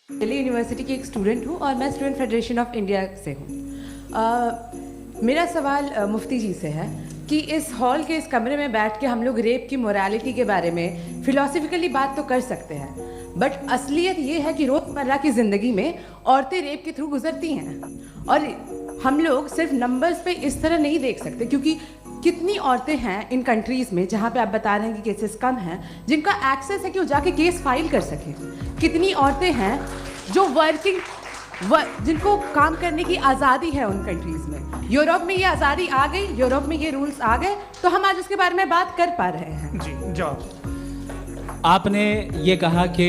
Delhi university की एक student हूँ और मैं स्टूडेंट फेडरेशन ऑफ इंडिया से हूँ। मेरा सवाल मुफ्ती जी से है कि इस हॉल के इस कमरे में बैठ के हम लोग रेप की मोरालिटी के बारे में फिलोसफिकली बात तो कर सकते हैं, बट असलियत ये है कि रोज़मर्रा की ज़िंदगी में औरतें रेप के थ्रू गुजरती हैं और हम लोग सिर्फ नंबर्स पे इस तरह नहीं देख सकते, क्योंकि कितनी औरतें हैं इन कंट्रीज़ में जहाँ पे आप बता रहे हैं कि केसेस कम हैं, जिनका एक्सेस है कि वो जाके केस फाइल कर सकें। कितनी औरतें हैं जो जिनको काम करने की आज़ादी है उन कंट्रीज़ में। यूरोप में ये आज़ादी आ गई, यूरोप में ये रूल्स आ गए, तो हम आज उसके बारे में बात कर पा रहे हैं। जी जवाब। आपने ये कहा कि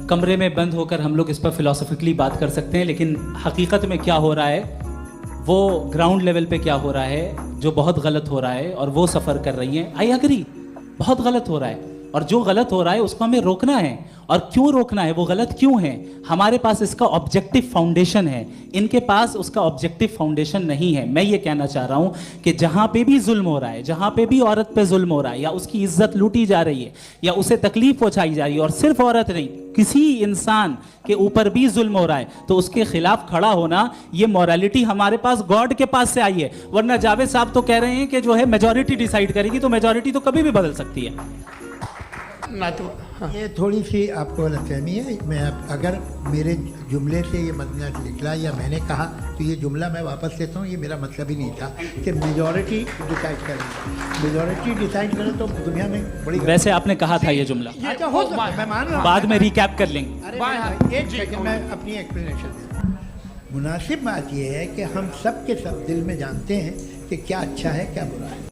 कमरे में बंद होकर हम लोग इस पर फिलोसफिकली बात कर सकते हैं, लेकिन हकीकत में क्या हो रहा है, वो ग्राउंड लेवल पे क्या हो रहा है जो बहुत गलत हो रहा है, और वो सफ़र कर रही हैं। आई एग्री, बहुत गलत हो रहा है, और जो गलत हो रहा है उसको हमें रोकना है। और क्यों रोकना है, वो गलत क्यों है, हमारे पास इसका ऑब्जेक्टिव फाउंडेशन है, इनके पास उसका ऑब्जेक्टिव फाउंडेशन नहीं है। मैं ये कहना चाह रहा हूँ कि जहाँ पे भी जुल्म हो रहा है, जहाँ पे भी औरत पे जुल्म हो रहा है, या उसकी इज्जत लूटी जा रही है, या उसे तकलीफ पहुँचाई जा रही है, और सिर्फ औरत नहीं, किसी इंसान के ऊपर भी जुल्म हो रहा है, तो उसके खिलाफ खड़ा होना, ये मॉरलिटी हमारे पास गॉड के पास से आई है। वरना जावेद साहब तो कह रहे हैं कि जो है मेजॉरिटी डिसाइड करेगी, तो मेजॉरिटी तो कभी भी बदल सकती है। ना तो ये थोड़ी सी आपको गलतफहमी है। मैं अगर मेरे जुमले से ये मतलब निकला या मैंने कहा, तो ये जुमला मैं वापस लेता हूँ। ये मेरा मतलब ही नहीं था कि मेजॉरिटी डिसाइड करें। मेजॉरिटी डिसाइड करें तो दुनिया में बड़ी वैसे आपने कहा था ये जुमला, अच्छा हो सकता है, मैं मान रहा हूँ। बाद में रिकैप कर लेंगे। अरे एक सेकंड, मैं अपनी एक्सप्लेनेशन देता हूँ। मुनासिब बात यह है कि हम सब के सब दिल में जानते हैं कि क्या अच्छा है क्या बुरा है।